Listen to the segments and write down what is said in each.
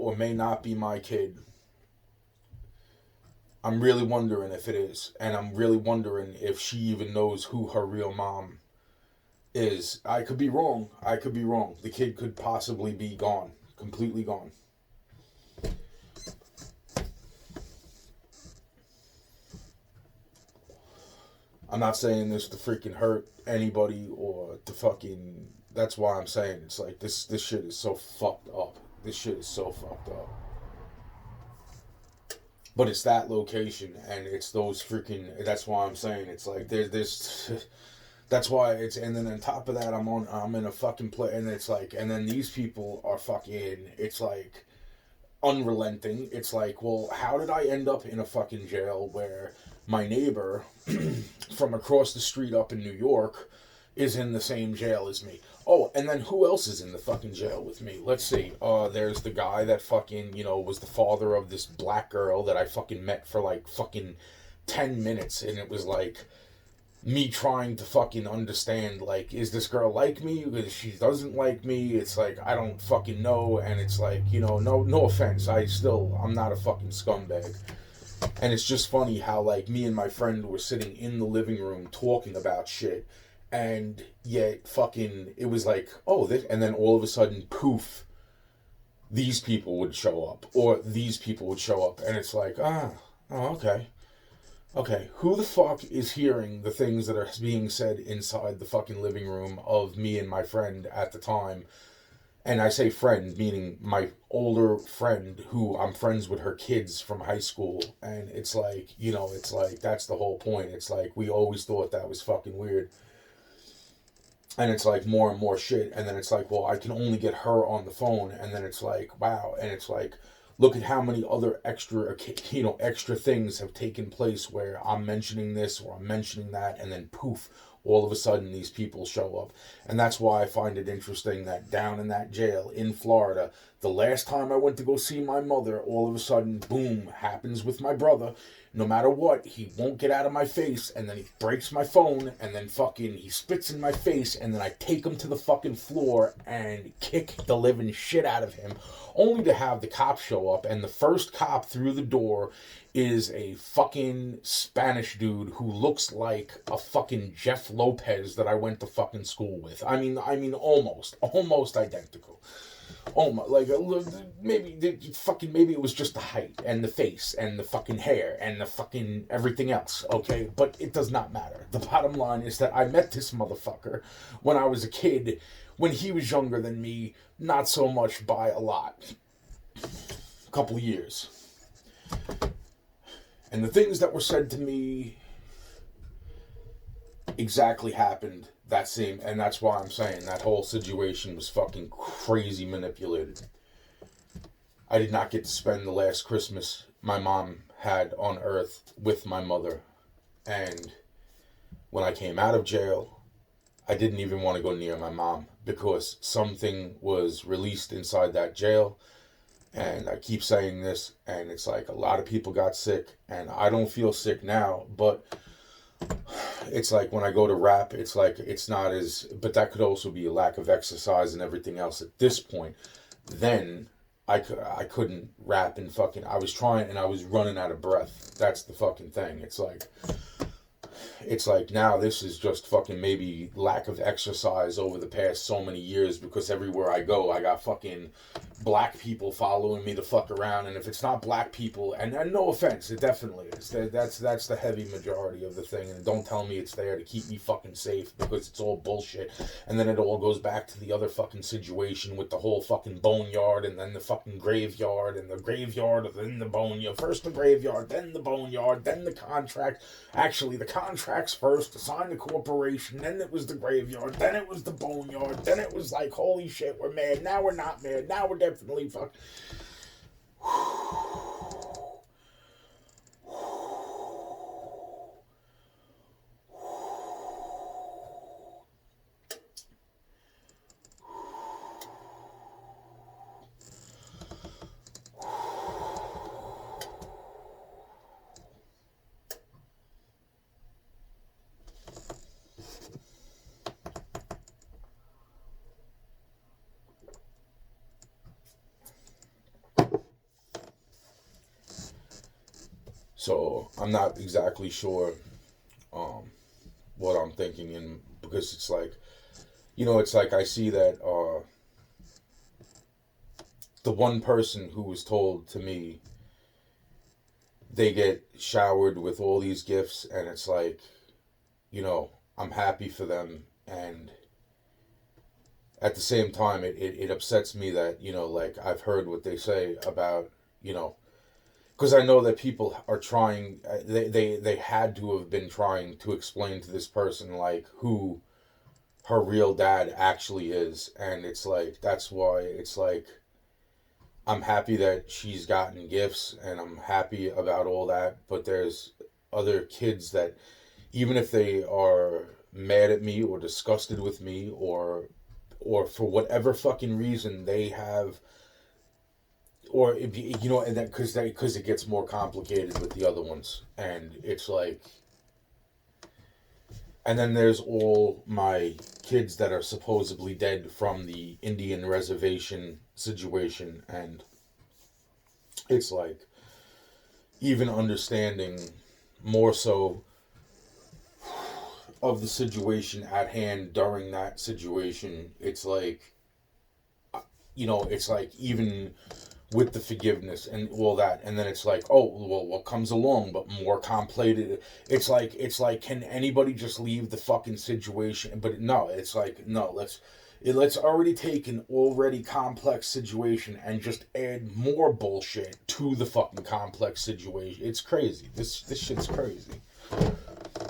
or may not be my kid. I'm really wondering if it is. And I'm really wondering if she even knows who her real mom is. I could be wrong. I could be wrong. The kid could possibly be gone. Completely gone. I'm not saying this to freaking hurt anybody or to fucking. That's why I'm saying it's like this shit is so fucked up. This shit is so fucked up. But it's that location and it's those freaking. That's why I'm saying it's like there's this. That's why it's, and then on top of that I'm in a fucking play, and it's like, and then these people are fucking. It's like unrelenting. It's like, well, how did I end up in a fucking jail where my neighbor from across the street up in New York is in the same jail as me? Oh, and then who else is in the fucking jail with me? Let's see. There's the guy that fucking, was the father of this black girl that I fucking met for like fucking 10 minutes, and it was like me trying to fucking understand, like, is this girl like me? Because she doesn't like me. It's like, I don't fucking know. And it's like, no offense. I'm not a fucking scumbag. And it's just funny how, like, me and my friend were sitting in the living room talking about shit. And yet, fucking, it was like, oh, this, and then all of a sudden, poof, these people would show up. Or these people would show up. And it's like, okay. Okay, who the fuck is hearing the things that are being said inside the fucking living room of me and my friend at the time? And I say friend, meaning my older friend who I'm friends with her kids from high school. And it's like, it's like, that's the whole point. It's like, we always thought that was fucking weird. And it's like more and more shit. And then it's like, well, I can only get her on the phone. And then it's like, wow. And it's like, look at how many other extra things have taken place where I'm mentioning this or I'm mentioning that, and then poof, all of a sudden these people show up. And that's why I find it interesting that down in that jail in Florida, the last time I went to go see my mother, all of a sudden, boom, happens with my brother. No matter what, he won't get out of my face, and then he breaks my phone, and then fucking he spits in my face, and then I take him to the fucking floor and kick the living shit out of him, only to have the cops show up, and the first cop through the door is a fucking Spanish dude who looks like a fucking Jeff Lopez that I went to fucking school with. I mean, almost identical. Oh my, like maybe it was just the height and the face and the fucking hair and the fucking everything else, okay? But it does not matter. The bottom line is that I met this motherfucker when I was a kid, when he was younger than me, not so much by a lot. A couple of years. And the things that were said to me exactly happened that same, and that's why I'm saying that whole situation was fucking crazy manipulated. I did not get to spend the last Christmas my mom had on Earth with my mother. And when I came out of jail, I didn't even want to go near my mom because something was released inside that jail. And I keep saying this, and it's like a lot of people got sick, and I don't feel sick now, but it's like when I go to rap, it's like it's not as, but that could also be a lack of exercise and everything else at this point. Then I couldn't rap and fucking, I was trying and I was running out of breath. That's the fucking thing. It's like now this is just fucking maybe lack of exercise over the past so many years, because everywhere I go I got fucking black people following me the fuck around, and if it's not black people, and no offense, it definitely is, that's the heavy majority of the thing, and don't tell me it's there to keep me fucking safe, because it's all bullshit. And then it all goes back to the other fucking situation with the whole fucking boneyard, and then the fucking graveyard, and the graveyard, and then the boneyard, first the graveyard, then the boneyard, then the contract. Actually, the contracts first to sign the corporation, then it was the graveyard, then it was the boneyard, then it was like, holy shit, we're mad, now we're not mad, now we're definitely fuck. So I'm not exactly sure um, what I'm thinking, and because it's like, it's like I see that the one person who was told to me they get showered with all these gifts, and it's like, I'm happy for them, and at the same time, it upsets me that, like I've heard what they say about, because I know that people are trying, they had to have been trying to explain to this person, like, who her real dad actually is. And it's like, that's why it's like, I'm happy that she's gotten gifts and I'm happy about all that. But there's other kids that, even if they are mad at me or disgusted with me, or for whatever fucking reason they have, or and that because it gets more complicated with the other ones, and it's like, and then there's all my kids that are supposedly dead from the Indian reservation situation, and it's like, even understanding more so of the situation at hand during that situation, it's like, it's like, even with the forgiveness and all that, and then it's like, oh well, what comes along but more complicated. It's like can anybody just leave the fucking situation? But no, it's like, no, let's already take an already complex situation and just add more bullshit to the fucking complex situation. It's crazy. This shit's crazy.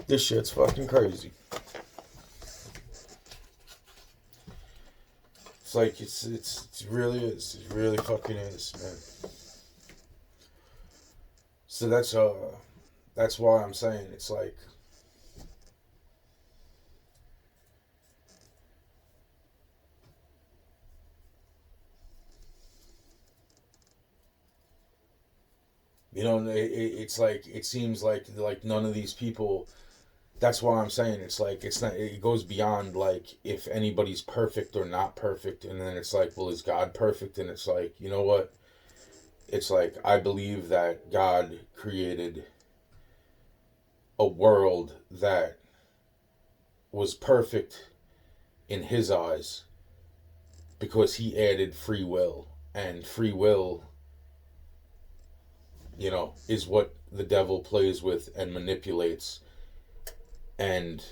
This shit's fucking crazy. It's like, it really is. It really fucking is, man. So that's why I'm saying it's like, it's like, it seems like none of these people. That's why I'm saying it's like, it's not. It goes beyond like if anybody's perfect or not perfect, and then it's like, well, is God perfect? And it's like, you know what? It's like, I believe that God created a world that was perfect in His eyes because He added free will, and free will, is what the devil plays with and manipulates. And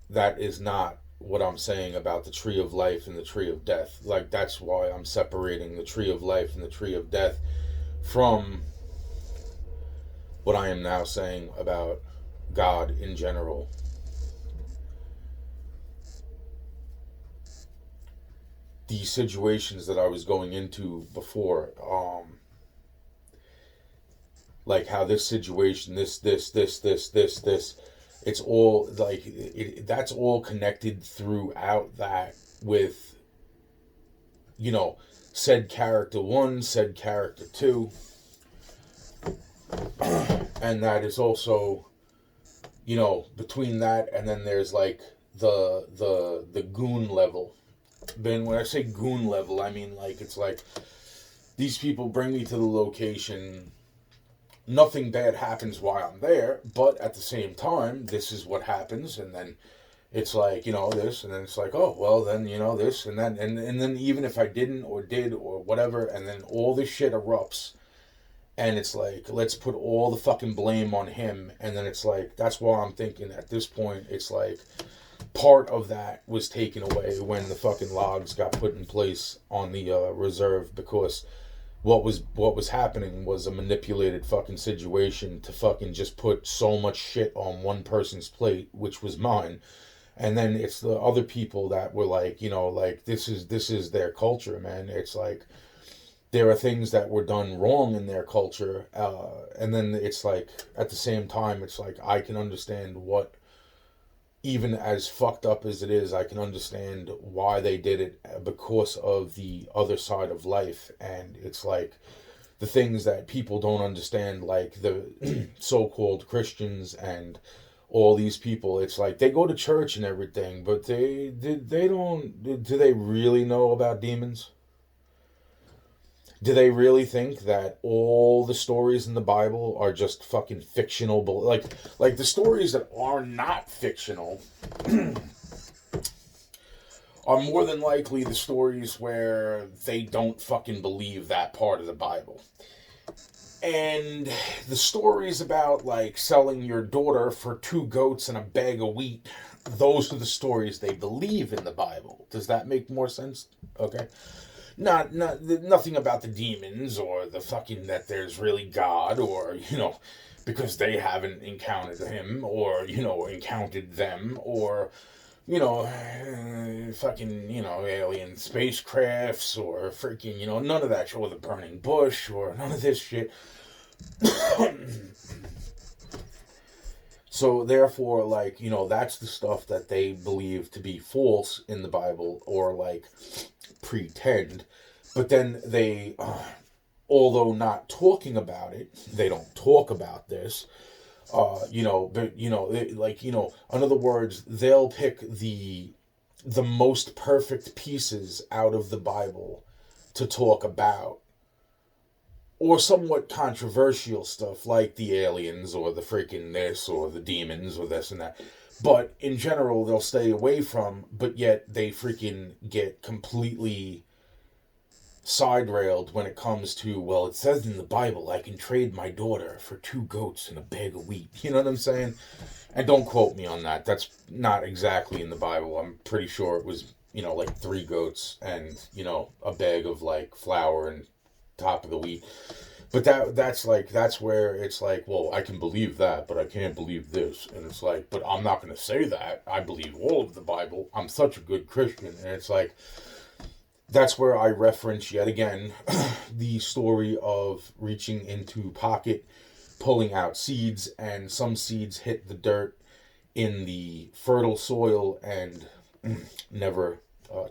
that is not what I'm saying about the tree of life and the tree of death. Like, that's why I'm separating the tree of life and the tree of death from what I am now saying about God in general. These situations that I was going into before, like how this situation, this, it's all like, that's all connected throughout that with, said character one, said character two, and that is also, between that, and then there's like the goon level. Ben, when I say goon level, I mean, like, it's like, these people bring me to the location. Nothing bad happens while I'm there, but at the same time, this is what happens, and then it's like, this, and then it's like, oh well, then, this, and then and then even if I didn't or did or whatever, and then all this shit erupts, and it's like, let's put all the fucking blame on him, and then it's like, that's why I'm thinking at this point, it's like, part of that was taken away when the fucking logs got put in place on the reserve, because what was happening was a manipulated fucking situation to fucking just put so much shit on one person's plate, which was mine. And then it's the other people that were like, like, this is their culture, man. It's like, there are things that were done wrong in their culture, and then it's like, at the same time, it's like, I can understand what, even as fucked up as it is, I can understand why they did it, because of the other side of life. And it's like, the things that people don't understand, like the so-called Christians and all these people, it's like, they go to church and everything, but they don't, do they really know about demons? Do they really think that all the stories in the Bible are just fucking fictional? Like the stories that are not fictional are more than likely the stories where they don't fucking believe that part of the Bible. And the stories about like selling your daughter for 2 goats and a bag of wheat, those are the stories they believe in the Bible. Does that make more sense? Okay. Nothing about the demons or the fucking that there's really God, or because they haven't encountered him, or encountered them, or fucking alien spacecrafts, or freaking none of that shit, or the burning bush, or none of this shit. So therefore, like, that's the stuff that they believe to be false in the Bible, or like pretend. But then they, although not talking about it, they don't talk about this. In other words, they'll pick the most perfect pieces out of the Bible to talk about, or somewhat controversial stuff like the aliens or the freaking this or the demons or this and that. But in general, they'll stay away from, but yet they freaking get completely side railed when it comes to, well, it says in the Bible I can trade my daughter for 2 goats and a bag of wheat. You know what I'm saying? And don't quote me on that. That's not exactly in the Bible. I'm pretty sure it was, like 3 goats and, a bag of like flour and top of the wheat. But that's where it's like, well, I can believe that, but I can't believe this. And it's like, but I'm not going to say that. I believe all of the Bible. I'm such a good Christian. And it's like, that's where I reference yet again the story of reaching into pocket, pulling out seeds, and some seeds hit the dirt in the fertile soil and never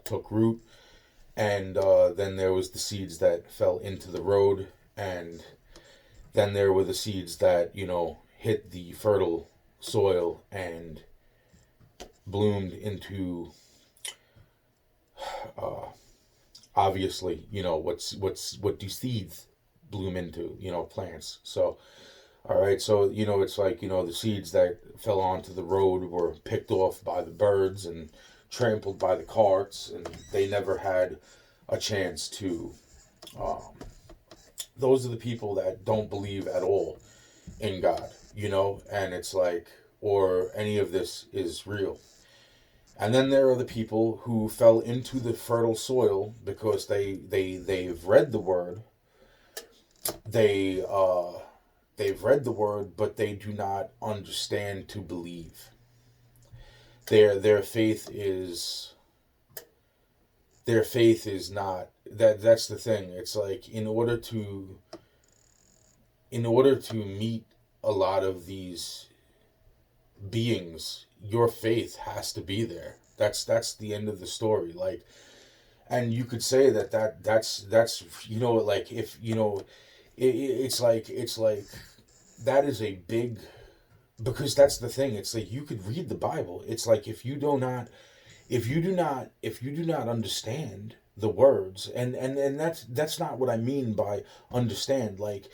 took root. And then there was the seeds that fell into the road, and then there were the seeds that hit the fertile soil and bloomed into obviously what do seeds bloom into, plants. So all right, so it's like the seeds that fell onto the road were picked off by the birds and trampled by the carts, and they never had a chance to those are the people that don't believe at all in God, and it's like, or any of this is real. And then there are the people who fell into the fertile soil because they've read the word. They've read the word, but they do not understand to believe. Their faith is not that. That's the thing. It's like in order to meet a lot of these beings, your faith has to be there. That's the end of the story. Like, and you could say that's like, if it's like that is a big, because that's the thing. It's like you could read the Bible. It's like if you do not understand the words, and that's not what I mean by understand. Like,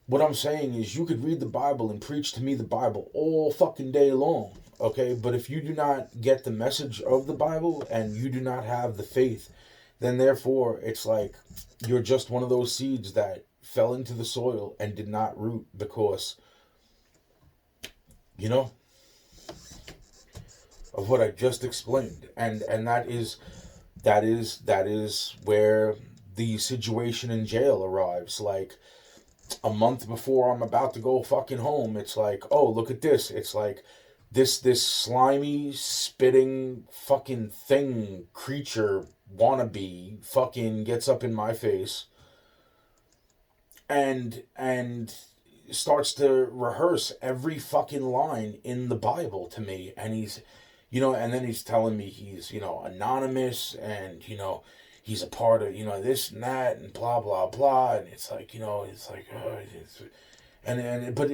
what I'm saying is, you could read the Bible and preach to me the Bible all fucking day long, okay? But if you do not get the message of the Bible and you do not have the faith, then therefore it's like you're just one of those seeds that fell into the soil and did not root because, of what I just explained. And that is where the situation in jail arrives. Like, a month before I'm about to go fucking home, it's like, oh, look at this. It's like this slimy, spitting fucking thing, creature, wannabe, fucking gets up in my face and starts to rehearse every fucking line in the Bible to me. And he's, and then he's telling me he's, anonymous, and, he's a part of, this and that and blah, blah, blah. And it's like, it's like,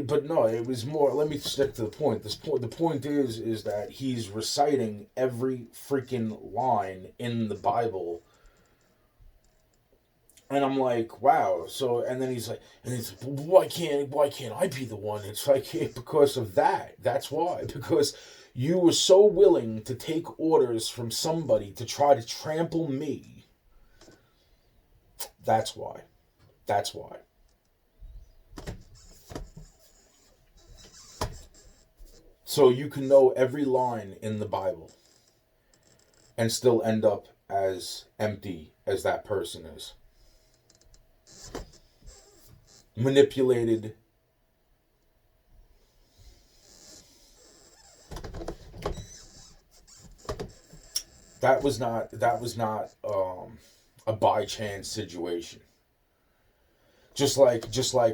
but no, it was more, let me stick to the point. The point is that he's reciting every freaking line in the Bible And I'm like, wow. So, and then he's like, why can't I be the one? It's like, because of that. That's why. Because you were so willing to take orders from somebody to try to trample me. That's why. That's why. So you can know every line in the Bible and still end up as empty as that person is. Manipulated. That was not a by chance situation. Just like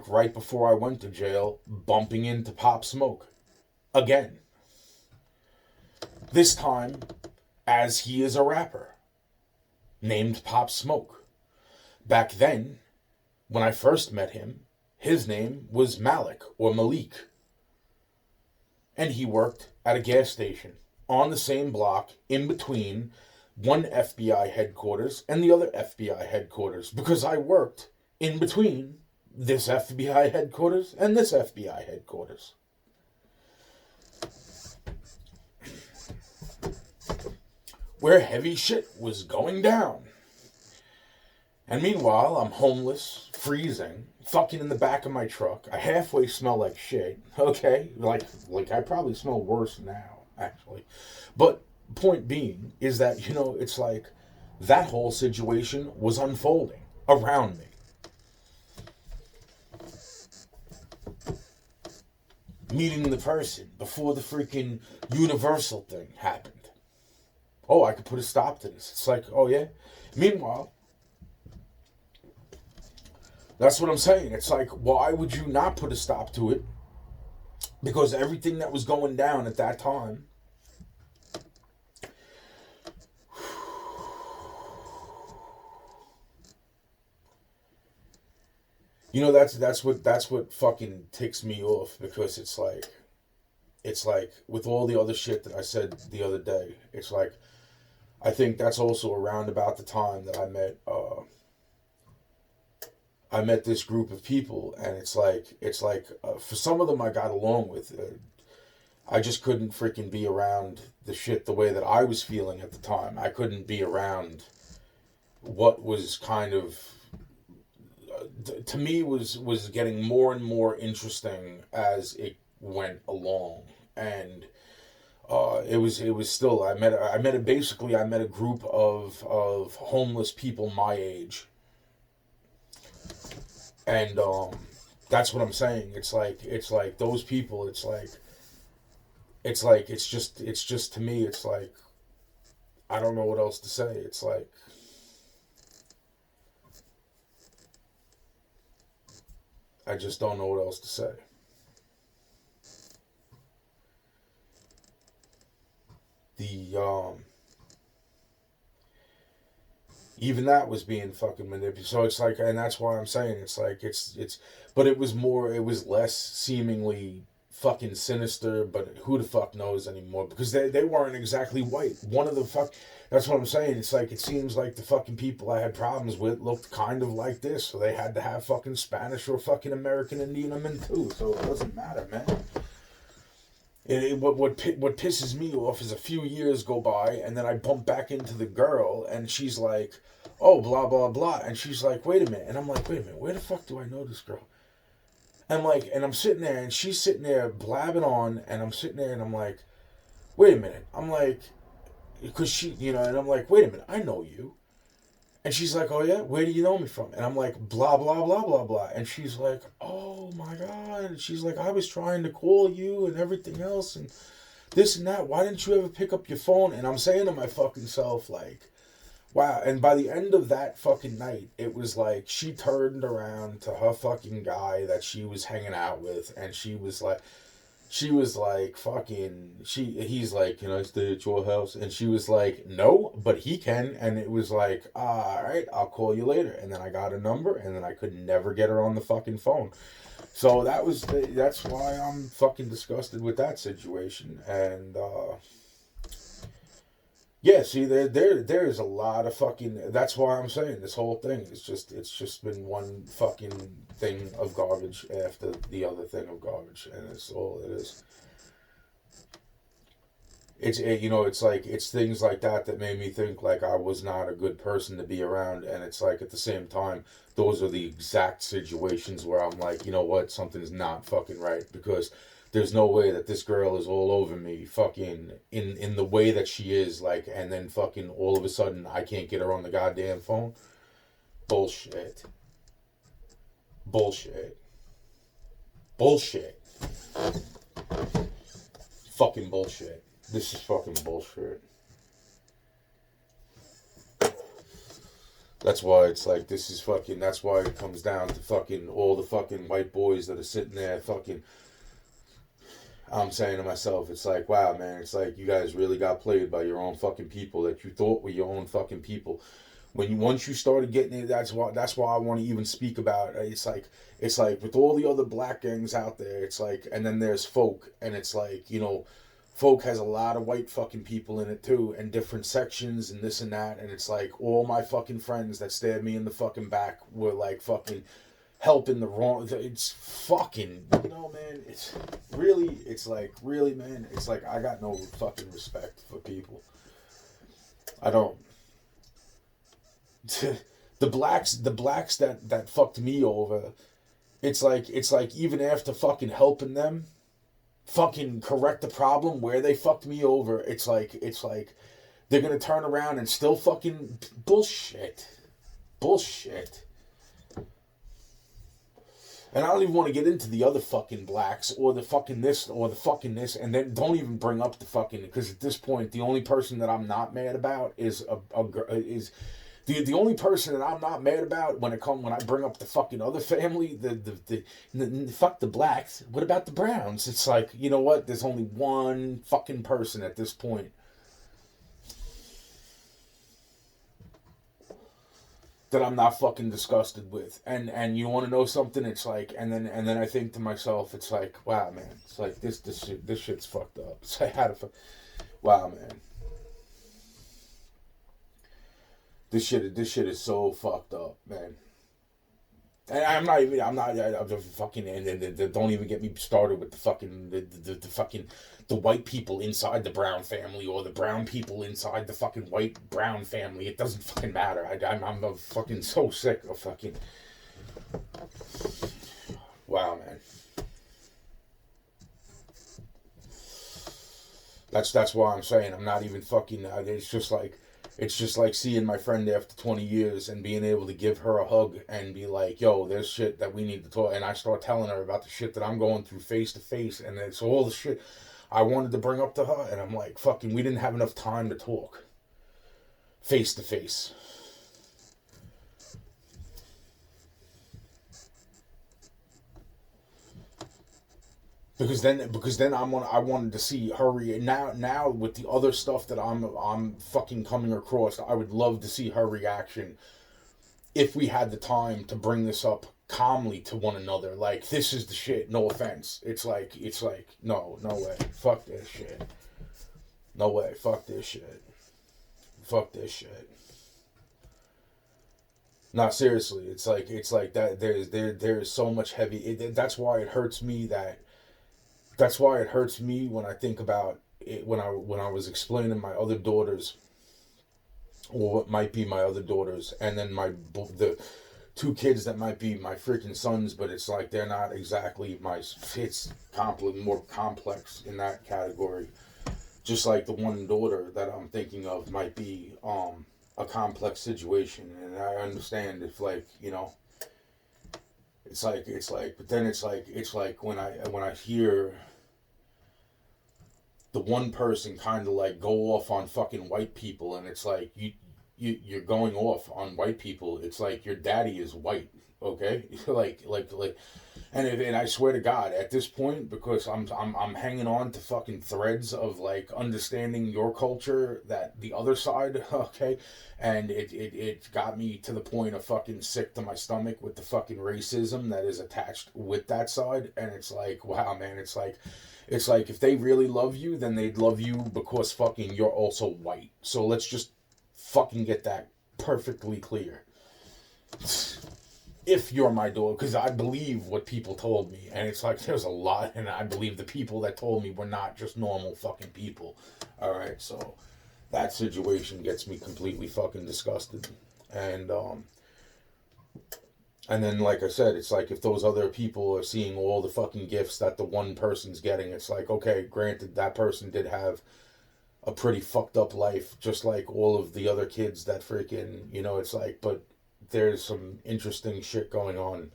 right before I went to jail, bumping into Pop Smoke again. This time as he is a rapper named Pop Smoke. Back then, when I first met him, his name was Malik or Malik. And he worked at a gas station on the same block in between one FBI headquarters and the other FBI headquarters, because I worked in between this FBI headquarters and this FBI headquarters. Where heavy shit was going down. And meanwhile, I'm homeless, freezing, fucking in the back of my truck. I halfway smell like shit, okay? Like I probably smell worse now, actually. But point being is that, it's like that whole situation was unfolding around me. Meeting the person before the freaking Universal thing happened. Oh, I could put a stop to this. It's like, oh yeah? Meanwhile, that's what I'm saying. It's like, why would you not put a stop to it? Because everything that was going down at that time, that's what fucking ticks me off, because it's like with all the other shit that I said the other day, it's like I think that's also around about the time that I met this group of people, and it's like for some of them I got along with. I just couldn't freaking be around the shit the way that I was feeling at the time. I couldn't be around what was kind of to me was getting more and more interesting as it went along, and it was still I met a group of homeless people my age. And that's what I'm saying. It's like those people. It's just to me. It's like I don't know what else to say. It's like I just don't know what else to say. The even that was being fucking manipulated. So it's like, and that's why I'm saying but it was less seemingly fucking sinister, but who the fuck knows anymore, because they weren't exactly white. That's what I'm saying. It's like, it seems like the fucking people I had problems with looked kind of like this, so they had to have fucking Spanish or fucking American Indian in too, so it doesn't matter, man. What pisses me off is a few years go by, and then I bump back into the girl, and she's like, oh, blah, blah, blah. And she's like, wait a minute. And I'm like, wait a minute, where the fuck do I know this girl? And I'm sitting there, and she's sitting there blabbing on, and I'm sitting there, and I'm like, wait a minute. I'm like, because and I'm like, wait a minute, I know you. And she's like, oh yeah, where do you know me from? And I'm like, blah, blah, blah, blah, blah. And she's like, oh my God. And she's like, I was trying to call you and everything else and this and that. Why didn't you ever pick up your phone? And I'm saying to my fucking self, like, wow. And by the end of that fucking night, it was like she turned around to her fucking guy that she was hanging out with, and she was like, fucking, he's like, can I stay at your house? And she was like, no, but he can. And it was like, all right, I'll call you later. And then I got a number, and then I could never get her on the fucking phone. So that's why I'm fucking disgusted with that situation. And Yeah, see, there is a lot of fucking. That's why I'm saying this whole thing is it's just been one fucking thing of garbage after the other thing of garbage, and it's all it is. It's like it's things like that that made me think like I was not a good person to be around, and it's like at the same time those are the exact situations where I'm like, you know what, something's not fucking right because there's no way that this girl is all over me fucking in the way that she is like, and then fucking all of a sudden I can't get her on the goddamn phone. Bullshit. Bullshit. Bullshit. Fucking bullshit. This is fucking bullshit. That's why it's like this is fucking. That's why it comes down to fucking all the fucking white boys that are sitting there fucking. I'm saying to myself, it's like, wow, man, it's like you guys really got played by your own fucking people that you thought were your own fucking people. When you once you started getting it, that's why I want to even speak about. It's like with all the other black gangs out there, it's like, and then there's folk, and it's like folk has a lot of white fucking people in it too, and different sections and this and that, and it's like all my fucking friends that stabbed me in the fucking back were like fucking helping the wrong. It's fucking man. It's like really, man. It's like I got no fucking respect for people. I don't. The blacks that fucked me over. It's like even after fucking helping them fucking correct the problem where they fucked me over, it's like they're gonna turn around and still fucking bullshit. And I don't even want to get into the other fucking blacks or the fucking this or the fucking this, and then don't even bring up the fucking, because at this point the only person that I'm not mad about is is the only person that I'm not mad about when I bring up the fucking other family, the fuck the blacks. What about the browns? It's like, you know what? There's only one fucking person at this point that I'm not fucking disgusted with. And you want to know something? It's like, and then I think to myself, it's like, wow, man. It's like this shit's fucked up. It's like, wow, man. This shit is so fucked up, man. And I'm just fucking, and don't even get me started with the fucking, the fucking, the white people inside the Brown family or the brown people inside the fucking white Brown family. It doesn't fucking matter. I'm fucking so sick of fucking, wow, man. That's why I'm saying I'm not even fucking, it's just like seeing my friend after 20 years and being able to give her a hug and be like, yo, there's shit that we need to talk. And I start telling her about the shit that I'm going through face to face. And it's all the shit I wanted to bring up to her. And I'm like, fucking, we didn't have enough time to talk face to face. Because then I wanted to see her now with the other stuff that I'm fucking coming across. I would love to see her reaction if we had the time to bring this up calmly to one another. Like, this is the shit. No offense. It's like no way. Fuck this shit. No way. Fuck this shit. Fuck this shit. Not seriously. It's like that. There's so much heavy. That's why it hurts me that that's why it hurts me when I think about it when I was explaining my other daughters or what might be my other daughters, and then the two kids that might be my freaking sons, but it's like they're not exactly my. It's more complex in that category. Just like the one daughter that I'm thinking of might be a complex situation, and I understand if like but then it's like when I hear the one person kind of like go off on fucking white people, and it's like you're going off on white people. It's like your daddy is white. okay? And I swear to God, at this point, because I'm hanging on to fucking threads of like understanding your culture, that the other side, okay, and it got me to the point of fucking sick to my stomach with the fucking racism that is attached with that side, and it's like, wow, man, it's like if they really love you, then they'd love you because fucking you're also white. So let's just fucking get that perfectly clear. If you're my dog, because I believe what people told me, and it's like there's a lot, and I believe the people that told me were not just normal fucking people. All right, so that situation gets me completely fucking disgusted, and then like I said, it's like if those other people are seeing all the fucking gifts that the one person's getting, it's like, okay, granted that person did have a pretty fucked up life, just like all of the other kids that freaking, it's like, but there's some interesting shit going on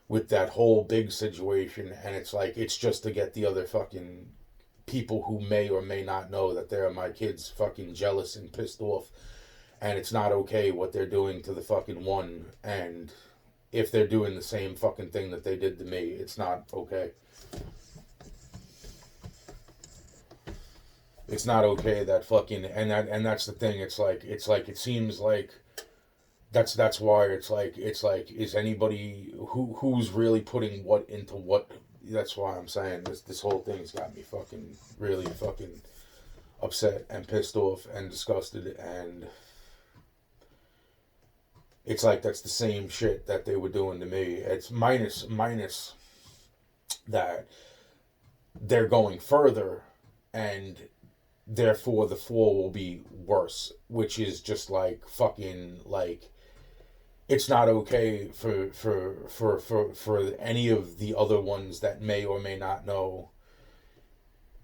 with that whole big situation, and it's like it's just to get the other fucking people who may or may not know that they're my kids fucking jealous and pissed off, and it's not okay what they're doing to the fucking one, and if they're doing the same fucking thing that they did to me, it's not okay. It's not okay that fucking, and that's the thing, it's like it seems like that's why it's like is anybody who's really putting what into what. That's why I'm saying this whole thing's got me fucking really fucking upset and pissed off and disgusted, and it's like that's the same shit that they were doing to me. It's minus that they're going further, and therefore the fall will be worse, which is just like fucking like it's not okay for any of the other ones that may or may not know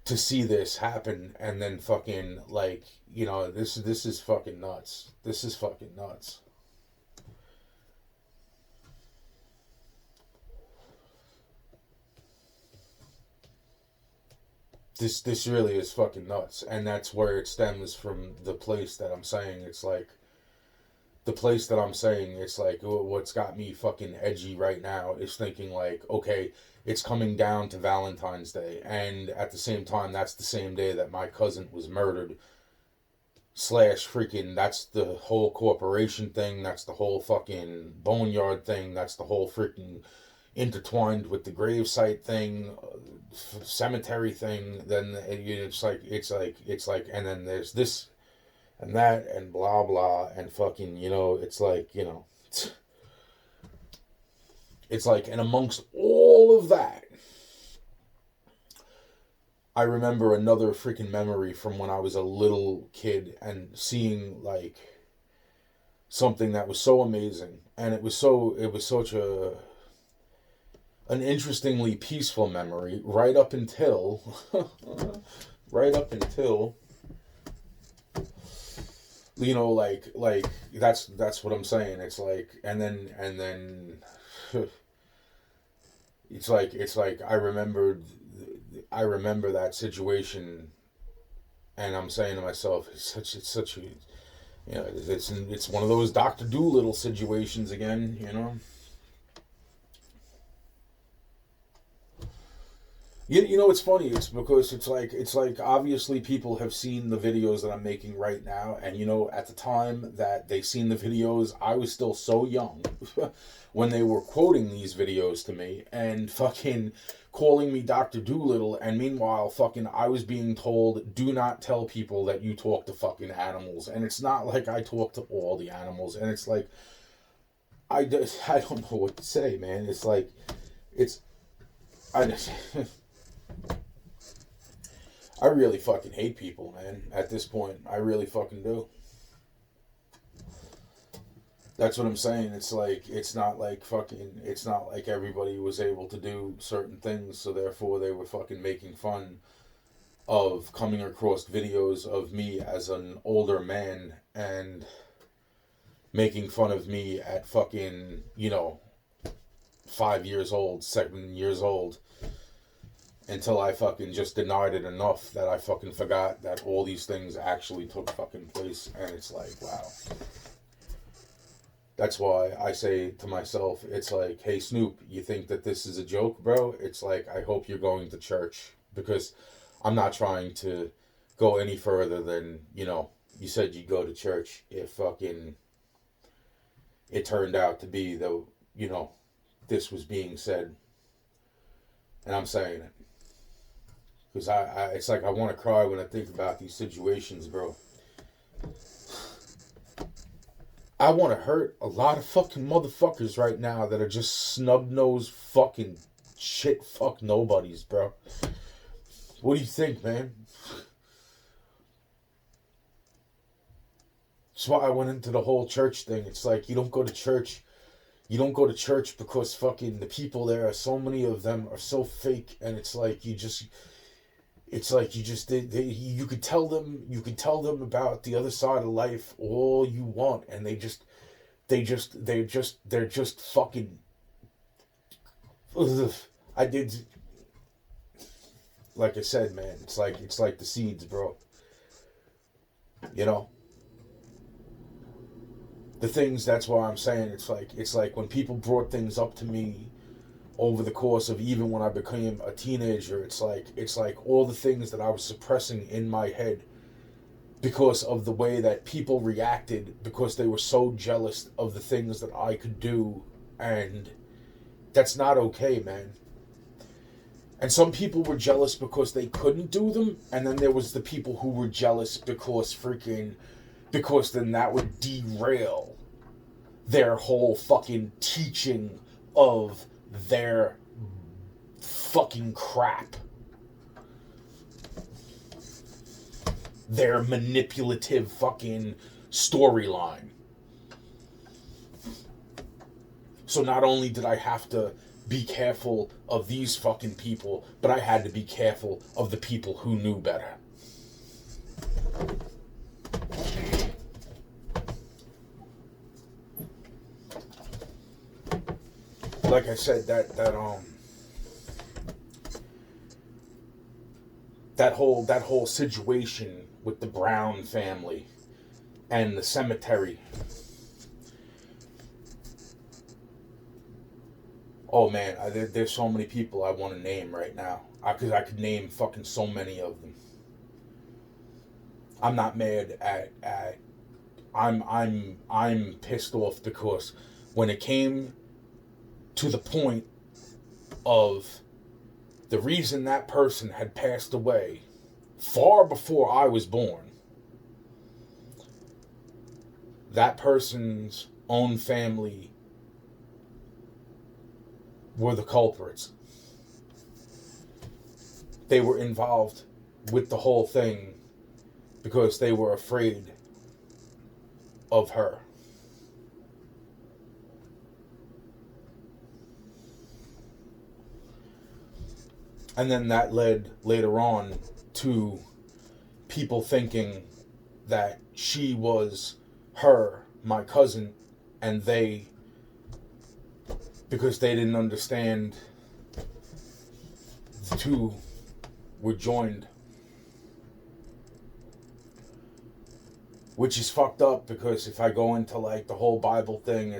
to see this happen, and then fucking like, this is fucking nuts. This is fucking nuts. This really is fucking nuts, and that's where it stems from. The place that I'm saying, it's like what's got me fucking edgy right now is thinking like, okay, it's coming down to Valentine's Day, and at the same time, that's the same day that my cousin was murdered. Slash freaking, that's the whole corporation thing, that's the whole fucking boneyard thing, that's the whole freaking intertwined with the gravesite thing, cemetery thing. Then it's like, and then there's this and that and blah blah and fucking, it's like, it's like, and amongst all of that, I remember another freaking memory from when I was a little kid and seeing like something that was so amazing, and it was such an interestingly peaceful memory right up until right up until like that's what I'm saying. It's like, and then it's like I remember that situation, and I'm saying to myself, it's such a, it's one of those Dr. Doolittle situations again. It's funny. It's because it's like obviously people have seen the videos that I'm making right now, and at the time that they seen the videos, I was still so young when they were quoting these videos to me and fucking calling me Dr. Doolittle, and meanwhile fucking I was being told, do not tell people that you talk to fucking animals, and it's not like I talk to all the animals, and it's like I don't know what to say, man. It's like I just I really fucking hate people, man. At this point, I really fucking do. That's what I'm saying. It's like, it's not like everybody was able to do certain things, so therefore they were fucking making fun of coming across videos of me as an older man and making fun of me at fucking, 5 years old, 7 years old, until I fucking just denied it enough that I fucking forgot that all these things actually took fucking place, and it's like, wow. That's why I say to myself, it's like, hey, Snoop, you think that this is a joke, bro? It's like, I hope you're going to church, because I'm not trying to go any further than, you said you go to church. If fucking it turned out to be, though, this was being said, and I'm saying it. Because it's like I want to cry when I think about these situations, bro. I want to hurt a lot of fucking motherfuckers right now that are just snub-nosed fucking shit fuck nobodies, bro. What do you think, man? That's why I went into the whole church thing. It's like, you don't go to church. You don't go to church because fucking the people there, so many of them are so fake, and it's like you just you could tell them about the other side of life all you want, and they're just fucking ugh. I did, like I said, man, it's like the seeds, bro. You know, the things. That's why I'm saying it's like when people brought things up to me over the course of, even when I became a teenager, it's like all the things that I was suppressing in my head because of the way that people reacted, because they were so jealous of the things that I could do, and that's not okay, man. And some people were jealous because they couldn't do them, and then there was the people who were jealous because then that would derail their whole fucking teaching of their fucking crap. Their manipulative fucking storyline. So not only did I have to be careful of these fucking people, but I had to be careful of the people who knew better. Like I said, that whole situation with the Brown family and the cemetery. Oh man, there's so many people I want to name right now. Because I could name fucking so many of them. I'm not mad at I'm pissed off because when it came to the point of the reason that person had passed away far before I was born, that person's own family were the culprits. They were involved with the whole thing because they were afraid of her. And then that led later on to people thinking that she was my cousin, and because they didn't understand, the two were joined. Which is fucked up, because if I go into like the whole Bible thing,